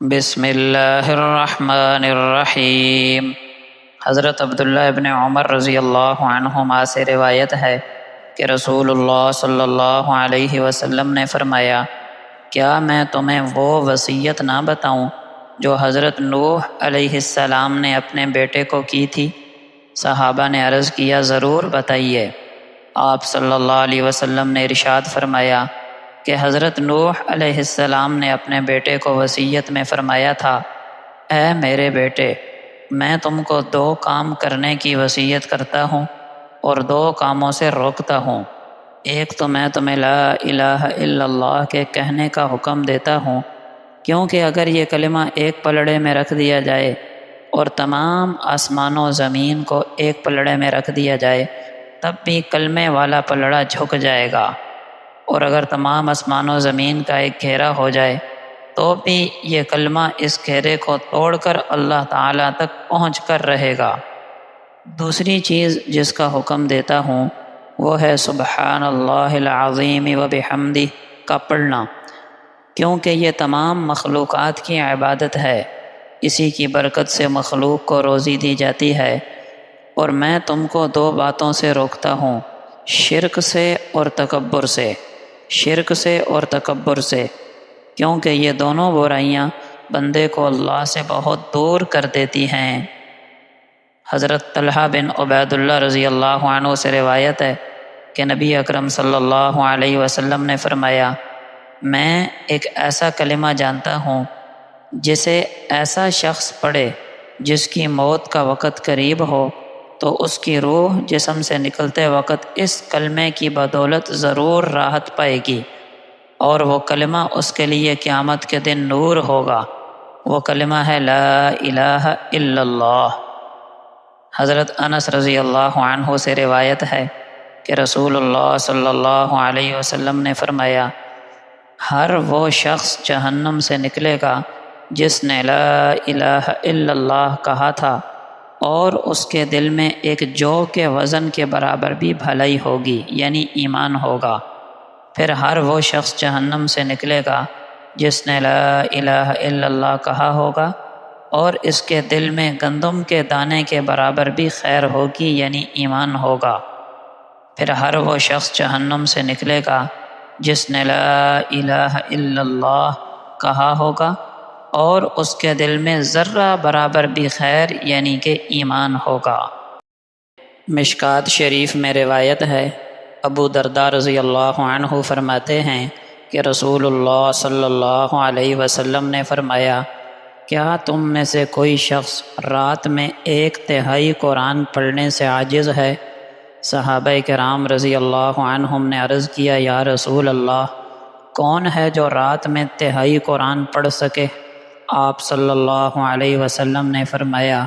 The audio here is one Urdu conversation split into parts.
بسم اللہ الرحمن الرحیم۔ حضرت عبداللہ ابن عمر رضی اللہ عنہما سے روایت ہے کہ رسول اللہ صلی اللہ علیہ وسلم نے فرمایا، کیا میں تمہیں وہ وصیت نہ بتاؤں جو حضرت نوح علیہ السلام نے اپنے بیٹے کو کی تھی؟ صحابہ نے عرض کیا، ضرور بتائیے۔ آپ صلی اللہ علیہ وسلم نے ارشاد فرمایا کہ حضرت نوح علیہ السلام نے اپنے بیٹے کو وصیت میں فرمایا تھا، اے میرے بیٹے، میں تم کو 2 کام کرنے کی وصیت کرتا ہوں اور 2 کاموں سے روکتا ہوں۔ ایک تو میں تمہیں لا الہ الا اللہ کے کہنے کا حکم دیتا ہوں، کیونکہ اگر یہ کلمہ ایک پلڑے میں رکھ دیا جائے اور تمام آسمان و زمین کو ایک پلڑے میں رکھ دیا جائے تب بھی کلمے والا پلڑا جھک جائے گا، اور اگر تمام آسمان و زمین کا ایک گھیرا ہو جائے تو بھی یہ کلمہ اس گھیرے کو توڑ کر اللہ تعالیٰ تک پہنچ کر رہے گا۔ دوسری چیز جس کا حکم دیتا ہوں وہ ہے سبحان اللہ العظیم و بحمدہ کا پڑھنا، کیونکہ یہ تمام مخلوقات کی عبادت ہے، اسی کی برکت سے مخلوق کو روزی دی جاتی ہے۔ اور میں تم کو 2 باتوں سے روکتا ہوں، شرک سے اور تکبر سے، شرک سے اور تکبر سے، کیونکہ یہ دونوں برائیاں بندے کو اللہ سے بہت دور کر دیتی ہیں۔ حضرت طلحہ بن عبید اللہ رضی اللہ عنہ سے روایت ہے کہ نبی اکرم صلی اللہ علیہ وسلم نے فرمایا، میں ایک ایسا کلمہ جانتا ہوں جسے ایسا شخص پڑھے جس کی موت کا وقت قریب ہو تو اس کی روح جسم سے نکلتے وقت اس کلمے کی بدولت ضرور راحت پائے گی، اور وہ کلمہ اس کے لیے قیامت کے دن نور ہوگا۔ وہ کلمہ ہے لا الہ الا اللہ۔ حضرت انس رضی اللہ عنہ سے روایت ہے کہ رسول اللہ صلی اللہ علیہ وسلم نے فرمایا، ہر وہ شخص جہنم سے نکلے گا جس نے لا الہ الا اللہ کہا تھا اور اس کے دل میں ایک جو کے وزن کے برابر بھی بھلائی ہوگی، یعنی ایمان ہوگا۔ پھر ہر وہ شخص جہنم سے نکلے گا جس نے لا الہ الا اللہ کہا ہوگا اور اس کے دل میں گندم کے دانے کے برابر بھی خیر ہوگی، یعنی ایمان ہوگا۔ پھر ہر وہ شخص جہنم سے نکلے گا جس نے لا الہ الا اللہ کہا ہوگا اور اس کے دل میں ذرہ برابر بھی خیر یعنی کہ ایمان ہوگا۔ مشکوٰۃ شریف میں روایت ہے، ابو درداء رضی اللہ عنہ فرماتے ہیں کہ رسول اللہ صلی اللہ علیہ وسلم نے فرمایا، کیا تم میں سے کوئی شخص رات میں 1/3 قرآن پڑھنے سے عاجز ہے؟ صحابہ کرام رضی اللہ عنہم نے عرض کیا، یا رسول اللہ، کون ہے جو رات میں 1/3 قرآن پڑھ سکے؟ آپ صلی اللہ علیہ وسلم نے فرمایا،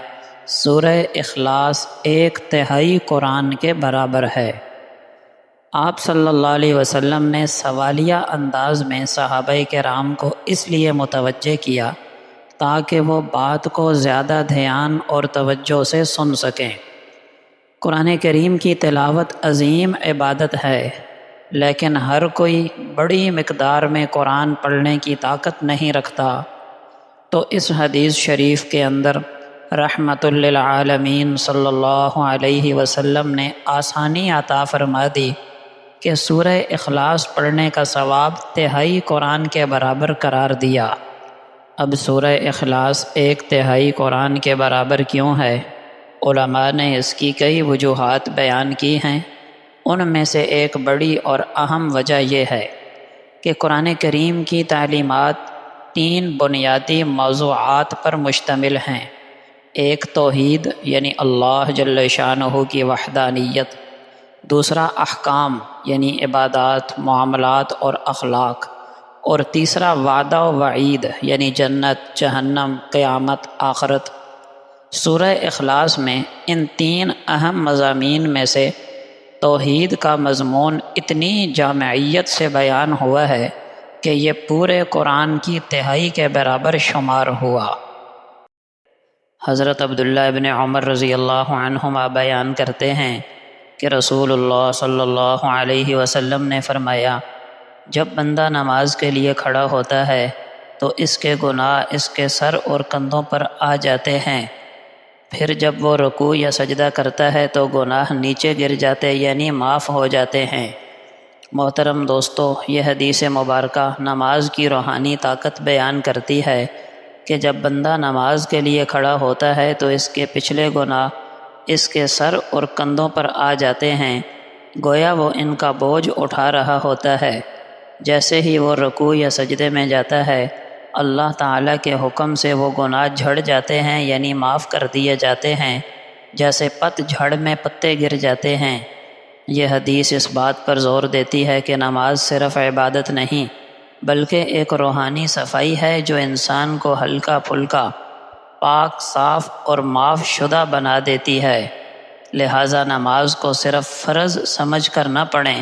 سورہ اخلاص 1/3 قرآن کے برابر ہے۔ آپ صلی اللہ علیہ وسلم نے سوالیہ انداز میں صحابہ کرام کو اس لیے متوجہ کیا تاکہ وہ بات کو زیادہ دھیان اور توجہ سے سن سکیں۔ قرآن کریم کی تلاوت عظیم عبادت ہے، لیکن ہر کوئی بڑی مقدار میں قرآن پڑھنے کی طاقت نہیں رکھتا، تو اس حدیث شریف کے اندر رحمت للعالمین صلی اللہ علیہ وسلم نے آسانی عطا فرما دی کہ سورہ اخلاص پڑھنے کا ثواب 1/3 قرآن کے برابر قرار دیا۔ اب سورہ اخلاص 1/3 قرآن کے برابر کیوں ہے؟ علماء نے اس کی کئی وجوہات بیان کی ہیں، ان میں سے ایک بڑی اور اہم وجہ یہ ہے کہ قرآن کریم کی تعلیمات 3 بنیادی موضوعات پر مشتمل ہیں۔ ایک توحید یعنی اللہ جل شانہ کی وحدانیت، دوسرا احکام یعنی عبادات، معاملات اور اخلاق، اور تیسرا وعدہ و وعید یعنی جنت، جہنم، قیامت، آخرت۔ سورہ اخلاص میں ان 3 اہم مضامین میں سے توحید کا مضمون اتنی جامعیت سے بیان ہوا ہے کہ یہ پورے قرآن کی 1/3 کے برابر شمار ہوا۔ حضرت عبداللہ ابن عمر رضی اللہ عنہما بیان کرتے ہیں کہ رسول اللہ صلی اللہ علیہ وسلم نے فرمایا، جب بندہ نماز کے لیے کھڑا ہوتا ہے تو اس کے گناہ اس کے سر اور کندھوں پر آ جاتے ہیں۔ پھر جب وہ رکوع یا سجدہ کرتا ہے تو گناہ نیچے گر جاتے یعنی معاف ہو جاتے ہیں۔ محترم دوستو، یہ حدیث مبارکہ نماز کی روحانی طاقت بیان کرتی ہے کہ جب بندہ نماز کے لیے کھڑا ہوتا ہے تو اس کے پچھلے گناہ اس کے سر اور کندھوں پر آ جاتے ہیں، گویا وہ ان کا بوجھ اٹھا رہا ہوتا ہے۔ جیسے ہی وہ رکوع یا سجدے میں جاتا ہے، اللہ تعالیٰ کے حکم سے وہ گناہ جھڑ جاتے ہیں یعنی معاف کر دیے جاتے ہیں، جیسے پت جھڑ میں پتے گر جاتے ہیں۔ یہ حدیث اس بات پر زور دیتی ہے کہ نماز صرف عبادت نہیں بلکہ ایک روحانی صفائی ہے جو انسان کو ہلکا پھلکا، پاک، صاف اور معاف شدہ بنا دیتی ہے۔ لہٰذا نماز کو صرف فرض سمجھ کر نہ پڑھیں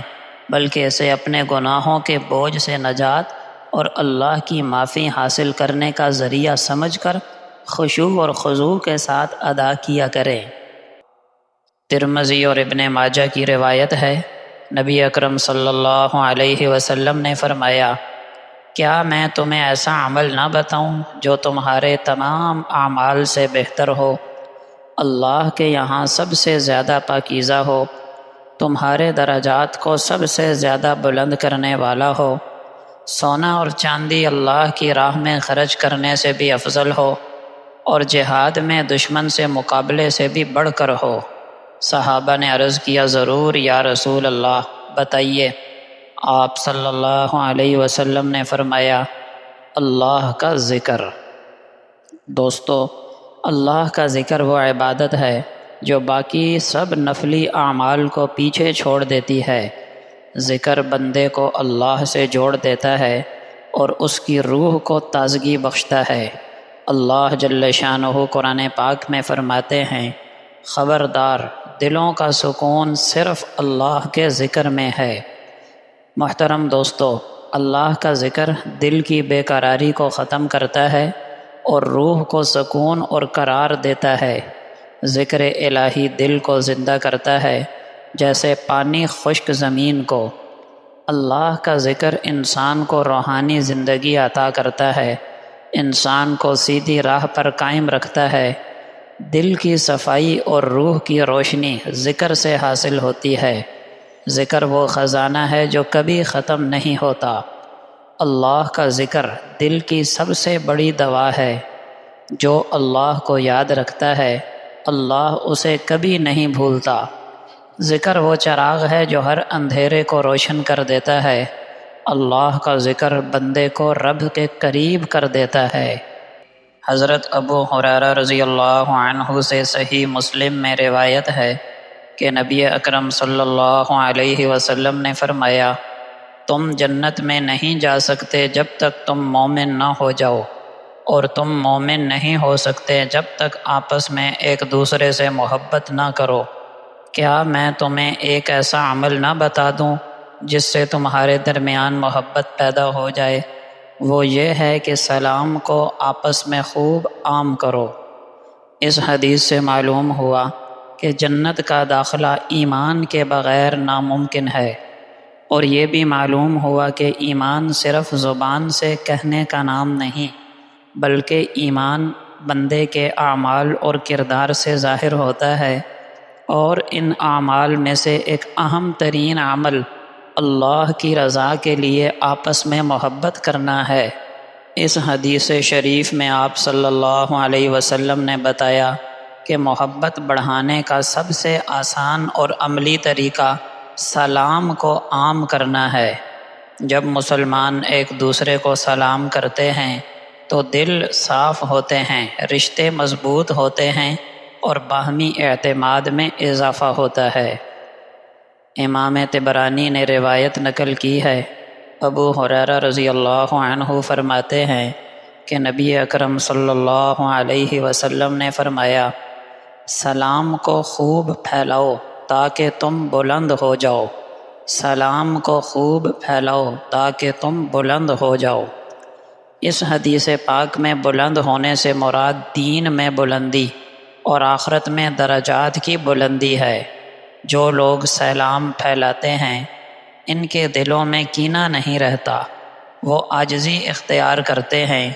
بلکہ اسے اپنے گناہوں کے بوجھ سے نجات اور اللہ کی معافی حاصل کرنے کا ذریعہ سمجھ کر خشوع اور خضوع کے ساتھ ادا کیا کریں۔ ترمذی اور ابن ماجہ کی روایت ہے، نبی اکرم صلی اللہ علیہ وسلم نے فرمایا، کیا میں تمہیں ایسا عمل نہ بتاؤں جو تمہارے تمام اعمال سے بہتر ہو، اللہ کے یہاں سب سے زیادہ پاکیزہ ہو، تمہارے درجات کو سب سے زیادہ بلند کرنے والا ہو، سونا اور چاندی اللہ کی راہ میں خرچ کرنے سے بھی افضل ہو، اور جہاد میں دشمن سے مقابلے سے بھی بڑھ کر ہو؟ صحابہ نے عرض کیا، ضرور یا رسول اللہ، بتائیے۔ آپ صلی اللہ علیہ وسلم نے فرمایا، اللہ کا ذکر۔ دوستو، اللہ کا ذکر وہ عبادت ہے جو باقی سب نفلی اعمال کو پیچھے چھوڑ دیتی ہے۔ ذکر بندے کو اللہ سے جوڑ دیتا ہے اور اس کی روح کو تازگی بخشتا ہے۔ اللہ جل شانہ قرآن پاک میں فرماتے ہیں، خبردار، دلوں کا سکون صرف اللہ کے ذکر میں ہے۔ محترم دوستو، اللہ کا ذکر دل کی بے قراری کو ختم کرتا ہے اور روح کو سکون اور قرار دیتا ہے۔ ذکر الہی دل کو زندہ کرتا ہے جیسے پانی خشک زمین کو۔ اللہ کا ذکر انسان کو روحانی زندگی عطا کرتا ہے، انسان کو سیدھی راہ پر قائم رکھتا ہے۔ دل کی صفائی اور روح کی روشنی ذکر سے حاصل ہوتی ہے۔ ذکر وہ خزانہ ہے جو کبھی ختم نہیں ہوتا۔ اللہ کا ذکر دل کی سب سے بڑی دوا ہے۔ جو اللہ کو یاد رکھتا ہے، اللہ اسے کبھی نہیں بھولتا۔ ذکر وہ چراغ ہے جو ہر اندھیرے کو روشن کر دیتا ہے۔ اللہ کا ذکر بندے کو رب کے قریب کر دیتا ہے۔ حضرت ابو ہریرہ رضی اللہ عنہ سے صحیح مسلم میں روایت ہے کہ نبی اکرم صلی اللہ علیہ وسلم نے فرمایا، تم جنت میں نہیں جا سکتے جب تک تم مومن نہ ہو جاؤ، اور تم مومن نہیں ہو سکتے جب تک آپس میں ایک دوسرے سے محبت نہ کرو۔ کیا میں تمہیں ایک ایسا عمل نہ بتا دوں جس سے تمہارے درمیان محبت پیدا ہو جائے؟ وہ یہ ہے کہ سلام کو آپس میں خوب عام کرو۔ اس حدیث سے معلوم ہوا کہ جنت کا داخلہ ایمان کے بغیر ناممکن ہے، اور یہ بھی معلوم ہوا کہ ایمان صرف زبان سے کہنے کا نام نہیں بلکہ ایمان بندے کے اعمال اور کردار سے ظاہر ہوتا ہے، اور ان اعمال میں سے ایک اہم ترین عمل اللہ کی رضا کے لیے آپس میں محبت کرنا ہے۔ اس حدیث شریف میں آپ صلی اللہ علیہ وسلم نے بتایا کہ محبت بڑھانے کا سب سے آسان اور عملی طریقہ سلام کو عام کرنا ہے۔ جب مسلمان ایک دوسرے کو سلام کرتے ہیں تو دل صاف ہوتے ہیں، رشتے مضبوط ہوتے ہیں اور باہمی اعتماد میں اضافہ ہوتا ہے۔ امام طبرانی نے روایت نقل کی ہے، ابو ہریرہ رضی اللہ عنہ فرماتے ہیں کہ نبی اکرم صلی اللہ علیہ وسلم نے فرمایا، سلام کو خوب پھیلاؤ تاکہ تم بلند ہو جاؤ۔ سلام کو خوب پھیلاؤ تاکہ تم بلند ہو جاؤ۔ اس حدیث پاک میں بلند ہونے سے مراد دین میں بلندی اور آخرت میں درجات کی بلندی ہے۔ جو لوگ سلام پھیلاتے ہیں ان کے دلوں میں کینہ نہیں رہتا، وہ عاجزی اختیار کرتے ہیں،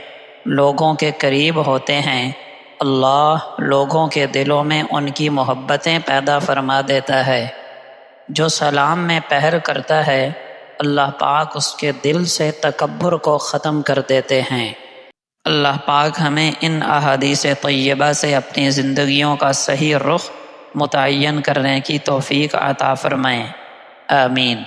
لوگوں کے قریب ہوتے ہیں، اللہ لوگوں کے دلوں میں ان کی محبتیں پیدا فرما دیتا ہے۔ جو سلام میں پہر کرتا ہے اللہ پاک اس کے دل سے تکبر کو ختم کر دیتے ہیں۔ اللہ پاک ہمیں ان احادیث طیبہ سے اپنی زندگیوں کا صحیح رخ متعین کرنے کی توفیق عطا فرمائیں، آمین۔